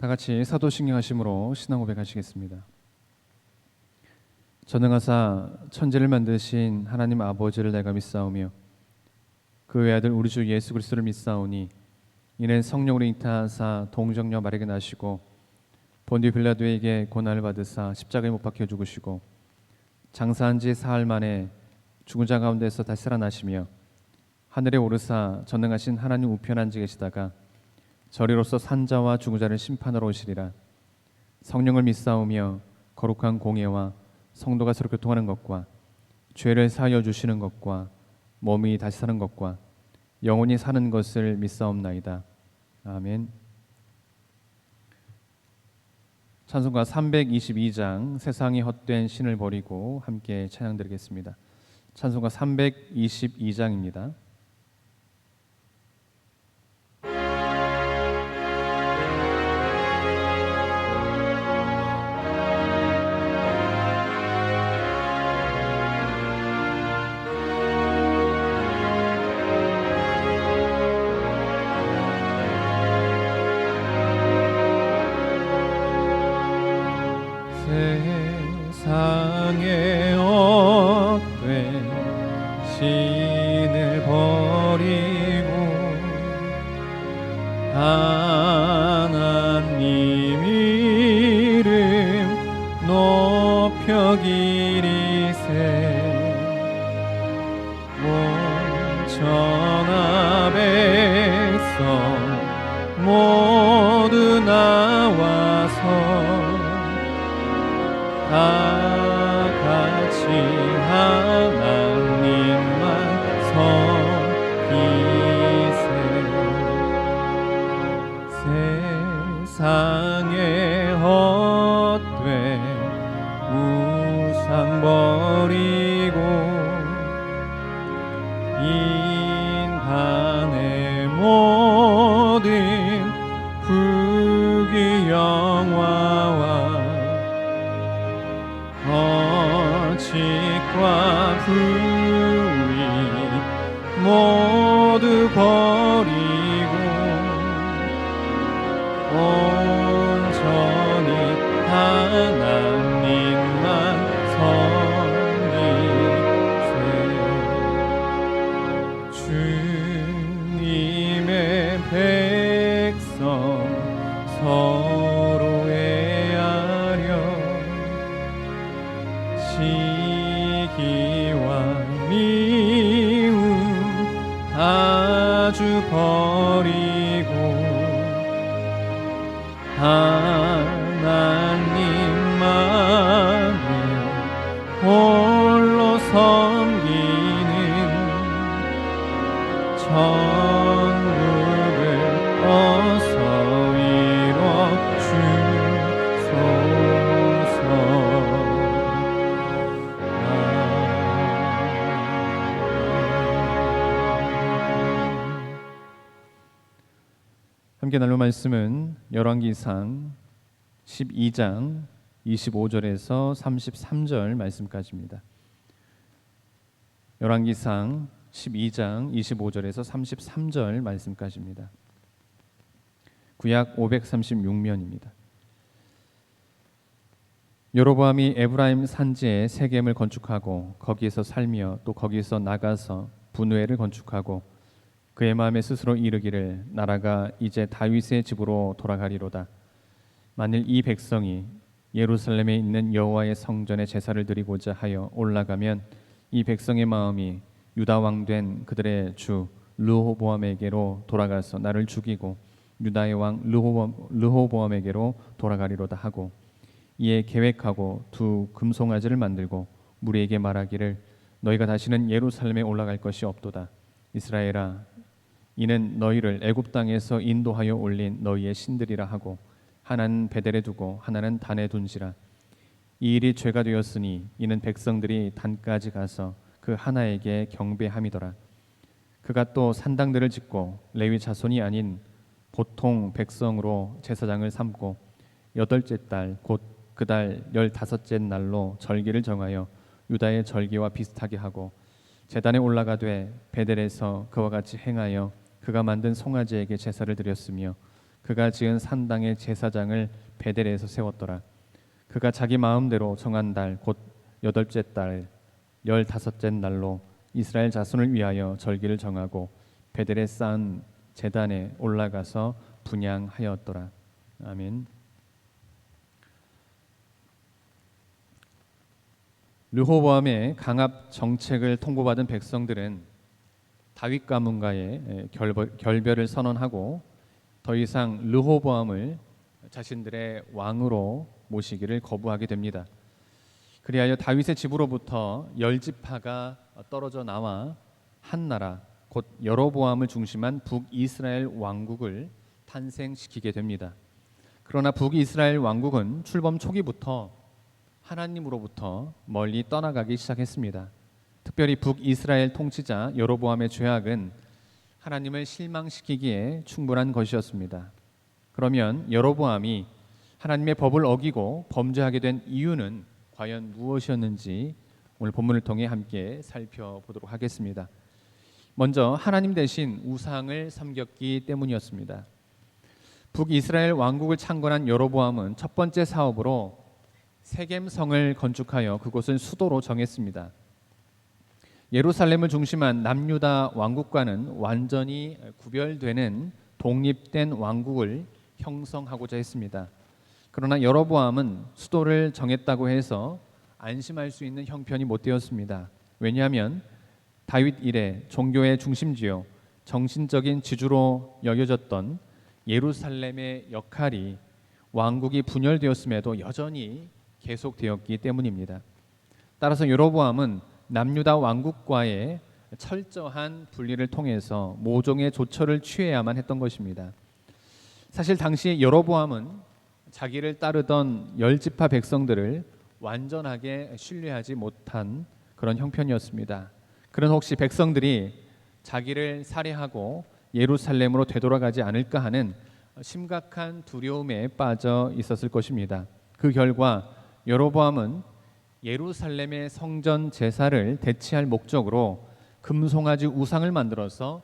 다 같이 사도신경 하심으로 신앙 고백하시겠습니다. 전능하사 천지를 만드신 하나님 아버지를 내가 믿사오며 그 외아들 우리 주 예수 그리스도를 믿사오니 이는 성령으로 잉태하사 동정녀 마리아에게 나시고 본디오 빌라도에게 고난을 받으사 십자가에 못 박혀 죽으시고 장사한 지 사흘 만에 죽은 자 가운데서 다시 살아나시며 하늘에 오르사 전능하신 하나님 우편 앉아 계시다가 저리로서 산자와 죽은 자를 심판하러 오시리라. 성령을 믿사오며 거룩한 공예와 성도가 서로 교통하는 것과 죄를 사하여 주시는 것과 몸이 다시 사는 것과 영원히 사는 것을 믿사옵나이다. 아멘. 찬송가 322장 세상이 헛된 신을 버리고 함께 찬양드리겠습니다. 찬송가 322장입니다. 세상에 헛된 신을 버리고 하나님 이름 높여 기리세. 온천하 백성 모두 나와서 다 같이 하나님만 섬기세. 세상에 헛된 우상 버리고 인간의 모든 부귀 영화와 거짓과 부의 모두 버리고 온전히 하나님만 섬기세. 주님의 백성 서로 애하려 시기와 미움 아주 버리고 하나님만을 홀로 섬기는 천국을 어서 이뤄 주소서. 함께 나눌 말씀은 열왕기상 12장 25절에서 33절 말씀까지입니다. 열왕기상 12장 25절에서 33절 말씀까지입니다. 구약 536면입니다. 여로보암이 에브라임 산지에 세겜을 건축하고 거기에서 살며 또 거기서 나가서 분회를 건축하고 그의 마음에 스스로 이르기를 나라가 이제 다윗의 집으로 돌아가리로다. 만일 이 백성이 예루살렘에 있는 여호와의 성전에 제사를 드리고자 하여 올라가면 이 백성의 마음이 유다 왕 된 그들의 주 르호보암에게로 돌아가서 나를 죽이고 유다의 왕 르호보암에게로 돌아가리로다 하고 이에 계획하고 두 금송아지를 만들고 무리에게 말하기를 너희가 다시는 예루살렘에 올라갈 것이 없도다. 이스라엘아, 이는 너희를 애굽 땅에서 인도하여 올린 너희의 신들이라 하고 하나는 베델에 두고 하나는 단에 둔지라. 이 일이 죄가 되었으니 이는 백성들이 단까지 가서 그 하나에게 경배함이더라. 그가 또 산당들을 짓고 레위 자손이 아닌 보통 백성으로 제사장을 삼고 여덟째 달 곧 그 달 15째 날로 절기를 정하여 유다의 절기와 비슷하게 하고 제단에 올라가되 베델에서 그와 같이 행하여 그가 만든 송아지에게 제사를 드렸으며 그가 지은 산당의 제사장을 베델에서 세웠더라. 그가 자기 마음대로 정한 달 곧 여덟째 달 15째 날로 이스라엘 자손을 위하여 절기를 정하고 베델에 쌓은 제단에 올라가서 분향하였더라. 아멘. 르호보암의 강압 정책을 통보받은 백성들은 다윗 가문과의 결별을 선언하고 더 이상 르호보암을 자신들의 왕으로 모시기를 거부하게 됩니다. 그리하여 다윗의 집으로부터 10지파가 떨어져 나와 한 나라 곧 여로보암을 중심한 북이스라엘 왕국을 탄생시키게 됩니다. 그러나 북이스라엘 왕국은 출범 초기부터 하나님으로부터 멀리 떠나가기 시작했습니다. 특별히 북이스라엘 통치자 여로보암의 죄악은 하나님을 실망시키기에 충분한 것이었습니다. 그러면 여로보암이 하나님의 법을 어기고 범죄하게 된 이유는 과연 무엇이었는지 오늘 본문을 통해 함께 살펴보도록 하겠습니다. 먼저 하나님 대신 우상을 섬겼기 때문이었습니다. 북이스라엘 왕국을 창건한 여로보암은 첫 번째 사업으로 세겜성을 건축하여 그곳을 수도로 정했습니다. 예루살렘을 중심한 남유다 왕국과는 완전히 구별되는 독립된 왕국을 형성하고자 했습니다. 그러나 여로보암은 수도를 정했다고 해서 안심할 수 있는 형편이 못 되었습니다. 왜냐하면 다윗 이래 종교의 중심지요 정신적인 지주로 여겨졌던 예루살렘의 역할이 왕국이 분열되었음에도 여전히 계속되었기 때문입니다. 따라서 여로보암은 남유다 왕국과의 철저한 분리를 통해서 모종의 조처를 취해야만 했던 것입니다. 사실 당시 여로보암은 자기를 따르던 10지파 백성들을 완전하게 신뢰하지 못한 그런 형편이었습니다. 그런 혹시 백성들이 자기를 살해하고 예루살렘으로 되돌아가지 않을까 하는 심각한 두려움에 빠져 있었을 것입니다. 그 결과 여로보암은 예루살렘의 성전 제사를 대체할 목적으로 금송아지 우상을 만들어서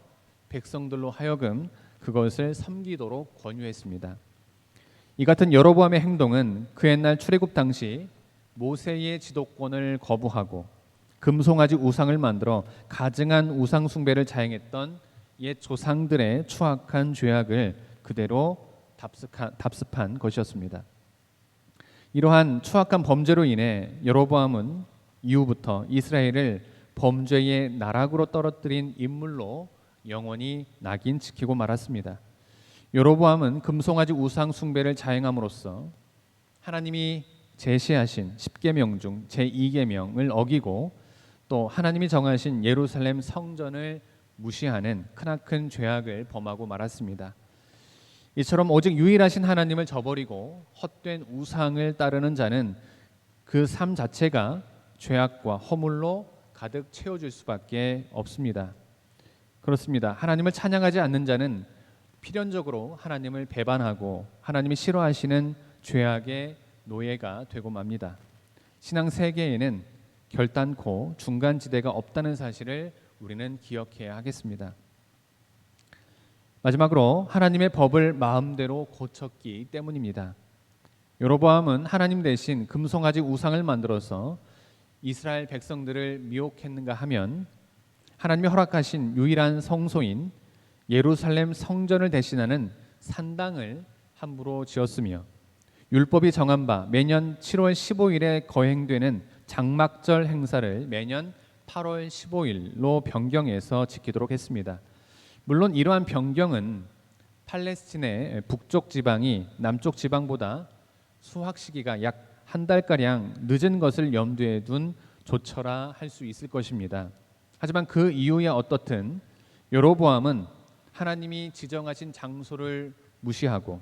백성들로 하여금 그것을 섬기도록 권유했습니다. 이 같은 여로보암의 행동은 그 옛날 출애굽 당시 모세의 지도권을 거부하고 금송아지 우상을 만들어 가증한 우상 숭배를 자행했던 옛 조상들의 추악한 죄악을 그대로 답습한 것이었습니다. 이러한 추악한 범죄로 인해 여로보암은 이후부터 이스라엘을 범죄의 나락으로 떨어뜨린 인물로 영원히 낙인시키고 말았습니다. 여로보암은 금송아지 우상 숭배를 자행함으로써 하나님이 제시하신 10계명 중 제2계명을 어기고 또 하나님이 정하신 예루살렘 성전을 무시하는 크나큰 죄악을 범하고 말았습니다. 이처럼 오직 유일하신 하나님을 저버리고 헛된 우상을 따르는 자는 그 삶 자체가 죄악과 허물로 가득 채워질 수밖에 없습니다. 그렇습니다. 하나님을 찬양하지 않는 자는 필연적으로 하나님을 배반하고 하나님이 싫어하시는 죄악의 노예가 되고 맙니다. 신앙 세계에는 결단코 중간지대가 없다는 사실을 우리는 기억해야 하겠습니다. 마지막으로 하나님의 법을 마음대로 고쳤기 때문입니다. 여로보암은 하나님 대신 금송아지 우상을 만들어서 이스라엘 백성들을 미혹했는가 하면 하나님이 허락하신 유일한 성소인 예루살렘 성전을 대신하는 산당을 함부로 지었으며 율법이 정한 바 매년 7월 15일에 거행되는 장막절 행사를 매년 8월 15일로 변경해서 지키도록 했습니다. 물론 이러한 변경은 팔레스틴의 북쪽 지방이 남쪽 지방보다 수확 시기가 약 한 달가량 늦은 것을 염두에 둔 조처라 할 수 있을 것입니다. 하지만 그 이유야 어떻든 여로보암은 하나님이 지정하신 장소를 무시하고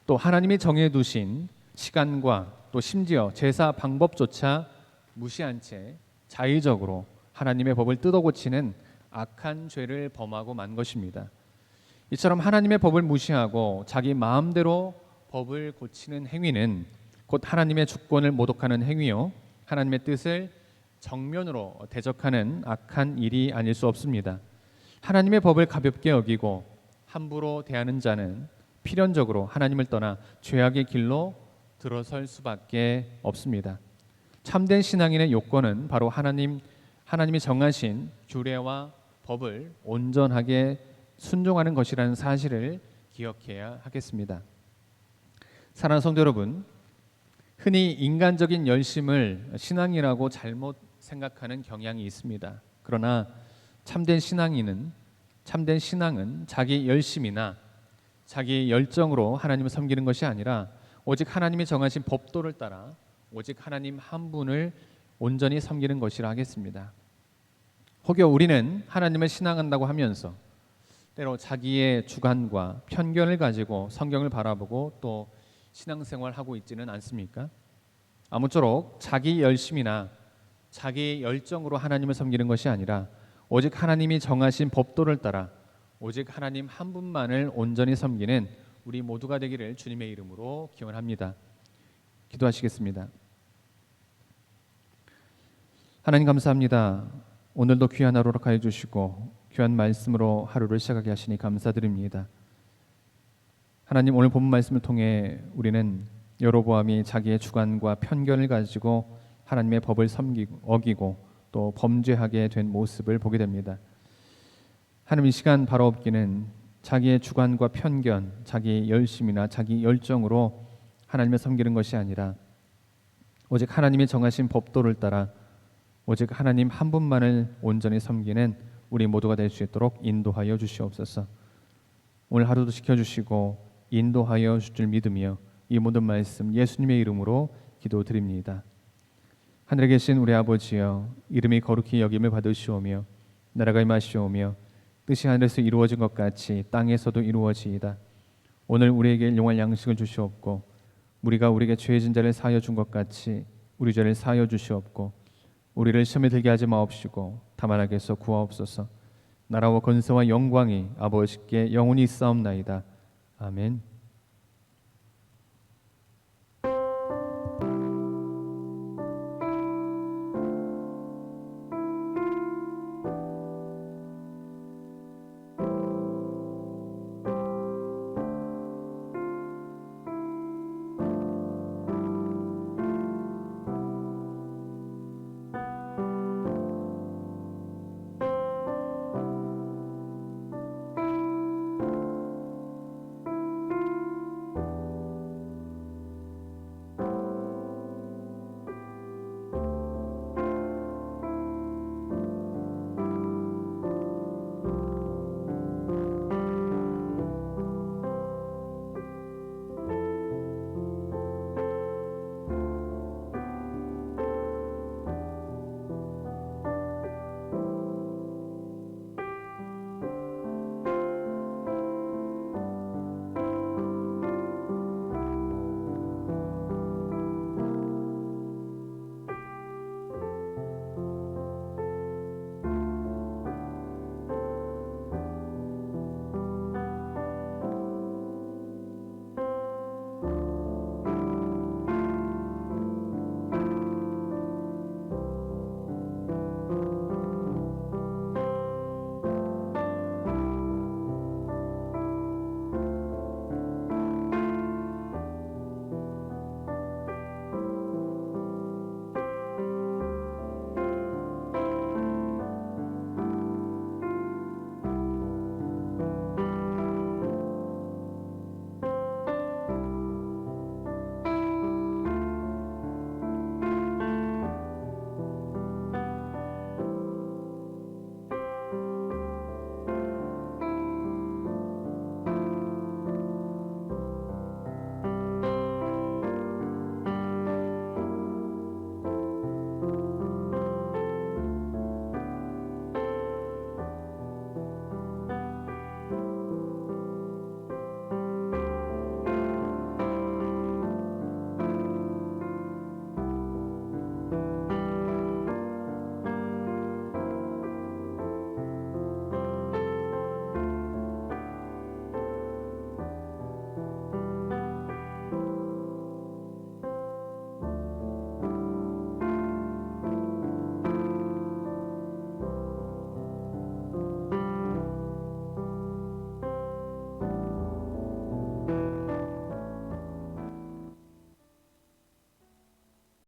또 하나님이 정해두신 시간과 또 심지어 제사 방법조차 무시한 채 자의적으로 하나님의 법을 뜯어고치는 악한 죄를 범하고 만 것입니다. 이처럼 하나님의 법을 무시하고 자기 마음대로 법을 고치는 행위는 곧 하나님의 주권을 모독하는 행위요 하나님의 뜻을 정면으로 대적하는 악한 일이 아닐 수 없습니다. 하나님의 법을 가볍게 여기고 함부로 대하는 자는 필연적으로 하나님을 떠나 죄악의 길로 들어설 수밖에 없습니다. 참된 신앙인의 요건은 바로 하나님이 정하신 규례와 법을 온전하게 순종하는 것이라는 사실을 기억해야 하겠습니다. 사랑하는 성도 여러분, 흔히 인간적인 열심을 신앙이라고 잘못 생각하는 경향이 있습니다. 그러나 참된 신앙은 자기 열심이나 자기 열정으로 하나님을 섬기는 것이 아니라 오직 하나님이 정하신 법도를 따라 오직 하나님 한 분을 온전히 섬기는 것이라 하겠습니다. 혹여 우리는 하나님을 신앙한다고 하면서 때로 자기의 주관과 편견을 가지고 성경을 바라보고 또 신앙생활하고 있지는 않습니까? 아무쪼록 자기 열심이나 자기 열정으로 하나님을 섬기는 것이 아니라 오직 하나님이 정하신 법도를 따라 오직 하나님 한 분만을 온전히 섬기는 우리 모두가 되기를 주님의 이름으로 기원합니다. 기도하시겠습니다. 하나님 감사합니다. 오늘도 귀한 하루 허락하여 주시고 귀한 말씀으로 하루를 시작하게 하시니 감사드립니다. 하나님, 오늘 본문 말씀을 통해 우리는 여로보암이 자기의 주관과 편견을 가지고 하나님의 법을 어기고 또 범죄하게 된 모습을 보게 됩니다. 하나님, 이 시간 바로 없기는 자기의 주관과 편견, 자기 열심이나 자기 열정으로 하나님을 섬기는 것이 아니라 오직 하나님이 정하신 법도를 따라 오직 하나님 한 분만을 온전히 섬기는 우리 모두가 될 수 있도록 인도하여 주시옵소서. 오늘 하루도 지켜주시고 인도하여 주실 줄 믿으며 이 모든 말씀 예수님의 이름으로 기도드립니다. 하늘에 계신 우리 아버지여, 이름이 거룩히 여김을 받으시오며 나라가 임하시오며 뜻이 하늘에서 이루어진 것 같이 땅에서도 이루어지이다. 오늘 우리에게 일용할 양식을 주시옵고 우리가 우리에게 죄진 자를 사하여 준 것 같이 우리 죄를 사하여 주시옵고 우리를 시험에 들게 하지 마옵시고 다만 악에서 구하옵소서. 나라와 권세와 영광이 아버지께 영원히 있사옵나이다. 아멘.